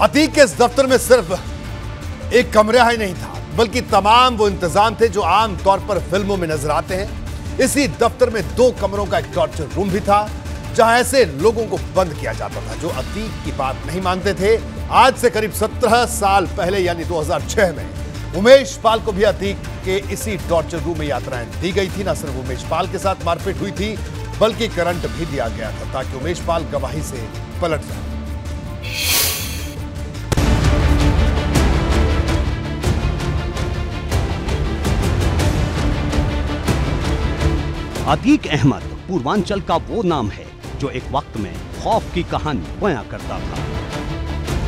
अतीक के इस दफ्तर में सिर्फ एक कमरा ही नहीं था, बल्कि तमाम वो इंतजाम थे जो आम तौर पर फिल्मों में नजर आते हैं। इसी दफ्तर में 2 कमरों का एक टॉर्चर रूम भी था, जहां ऐसे लोगों को बंद किया जाता था जो अतीक की बात नहीं मानते थे। आज से करीब 17 साल पहले यानी 2006 में उमेश पाल को भी अतीक के इसी टॉर्चर रूम में यात्राएं दी गई थी। न सिर्फ उमेश पाल के साथ मारपीट हुई थी, बल्कि करंट भी दिया गया था ताकि उमेश पाल गवाही से पलट जाए। अतीक अहमद पूर्वांचल का वो नाम है जो एक वक्त में खौफ की कहानी बयां करता था।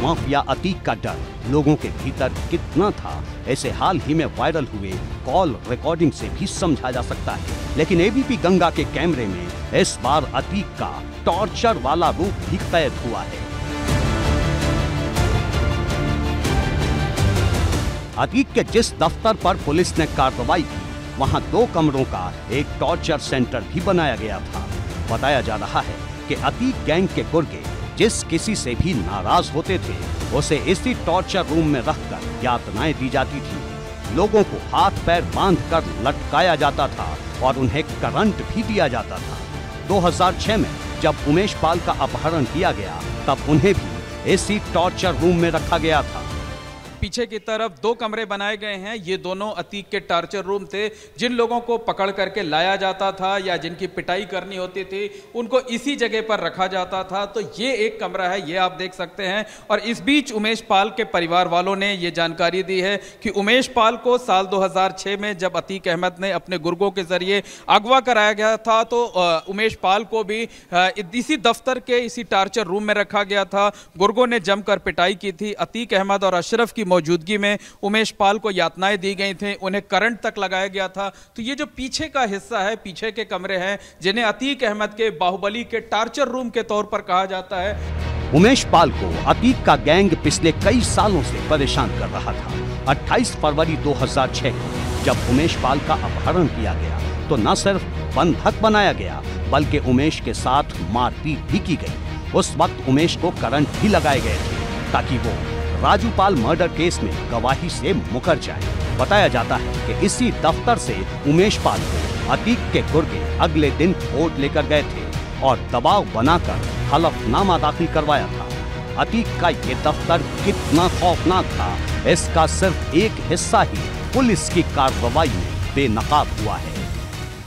माफिया अतीक का डर लोगों के भीतर कितना था, ऐसे हाल ही में वायरल हुए कॉल रिकॉर्डिंग से भी समझा जा सकता है। लेकिन एबीपी गंगा के कैमरे में इस बार अतीक का टॉर्चर वाला रूप भी कैद हुआ है। अतीक के जिस दफ्तर पर पुलिस ने कार्रवाई की, वहां 2 कमरों का एक टॉर्चर सेंटर भी बनाया गया था। बताया जा रहा है कि अतीक गैंग के गुर्गे जिस किसी से भी नाराज होते थे, उसे इसी टॉर्चर रूम में रखकर यातनाएं दी जाती थी। लोगों को हाथ पैर बांधकर लटकाया जाता था और उन्हें करंट भी दिया जाता था। 2006 में जब उमेश पाल का अपहरण किया गया, तब उन्हें भी इसी टॉर्चर रूम में रखा गया था। पीछे की तरफ 2 कमरे बनाए गए हैं। ये दोनों अतीक के टॉर्चर रूम थे। जिन लोगों को पकड़ करके लाया जाता था या जिनकी पिटाई करनी होती थी, उनको इसी जगह पर रखा जाता था। तो ये एक कमरा है, ये आप देख सकते हैं। और इस बीच उमेश पाल के परिवार वालों ने ये जानकारी दी है कि उमेश पाल को साल 2006 में जब अतीक अहमद ने अपने गुर्गों के जरिए अगवा कराया गया था, तो उमेश पाल को भी इसी दफ्तर के इसी टॉर्चर रूम में रखा गया था। गुर्गों ने जमकर पिटाई की थी। अतीक अहमद और अशरफ की मौजूदगी में उमेश पाल को यातनाएं दी गई थी, उन्हें करंट तक लगाया गया था। तो ये जो पीछे का हिस्सा है, पीछे के कमरे हैं, जिन्हें अतीक अहमद के बाहुबली के टॉर्चर रूम के तौर पर कहा जाता है। उमेश पाल को अतीक का गैंग पिछले कई सालों से परेशान कर रहा था। 28 फरवरी 2006 को जब उमेश पाल का अपहरण किया गया, तो न सिर्फ बंधक बनाया गया, बल्कि उमेश के साथ मारपीट भी की गई। उस वक्त उमेश को करंट भी लगाए गए थे ताकि वो राजू पाल मर्डर केस में गवाही से मुकर जाए। बताया जाता है कि इसी दफ्तर से उमेश पाल को अतीक के गुर्गे अगले दिन कोर्ट लेकर गए थे और दबाव बनाकर हलफनामा दाखिल करवाया था। अतीक का ये दफ्तर कितना खौफनाक था, इसका सिर्फ एक हिस्सा ही पुलिस की कार्रवाई में बेनकाब हुआ है।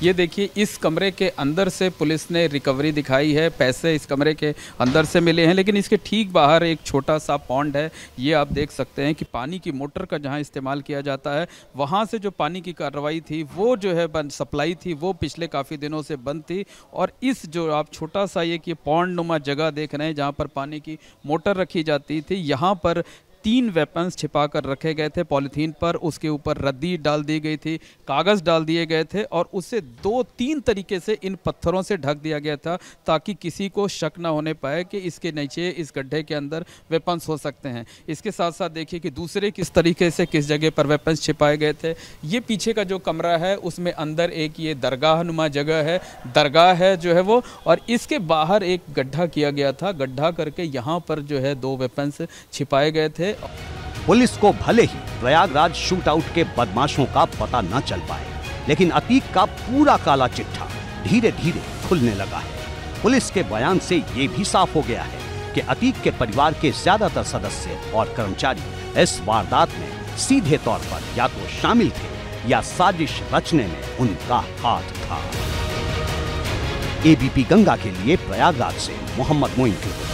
ये देखिए, इस कमरे के अंदर से पुलिस ने रिकवरी दिखाई है। पैसे इस कमरे के अंदर से मिले हैं, लेकिन इसके ठीक बाहर एक छोटा सा पॉन्ड है। ये आप देख सकते हैं कि पानी की मोटर का जहां इस्तेमाल किया जाता है, वहां से जो पानी की कार्रवाई थी, वो जो है सप्लाई थी, वो पिछले काफ़ी दिनों से बंद थी। और इस जो आप छोटा सा ये कि पॉन्ड नुमा जगह देख रहे हैं, जहाँ पर पानी की मोटर रखी जाती थी, यहाँ पर 3 वेपन्स छिपा कर रखे गए थे पॉलीथीन पर। उसके ऊपर रद्दी डाल दी गई थी, कागज़ डाल दिए गए थे और उसे 2-3 तरीके से इन पत्थरों से ढक दिया गया था ताकि किसी को शक ना होने पाए कि इसके नीचे इस गड्ढे के अंदर वेपन्स हो सकते हैं। इसके साथ साथ देखिए कि दूसरे किस तरीके से किस जगह पर वेपन्स छिपाए गए थे। ये पीछे का जो कमरा है, उसमें अंदर एक ये दरगाह नुमा जगह है, दरगाह है जो है वो, और इसके बाहर एक गड्ढा किया गया था। गड्ढा करके यहाँ पर जो है 2 वेपन्स छिपाए गए थे। पुलिस को भले ही प्रयागराज शूटआउट के बदमाशों का पता न चल पाए, लेकिन अतीक का पूरा काला चिट्ठा धीरे धीरे खुलने लगा है। पुलिस के बयान से ये भी साफ हो गया है कि अतीक के परिवार के ज्यादातर सदस्य और कर्मचारी इस वारदात में सीधे तौर पर या तो शामिल थे या साजिश रचने में उनका हाथ था। एबीपी गंगा के लिए प्रयागराज से मोहम्मद मोइन की रिपोर्ट।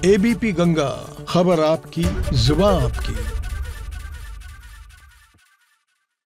एबीपी गंगा, खबर आपकी, जुबान आपकी।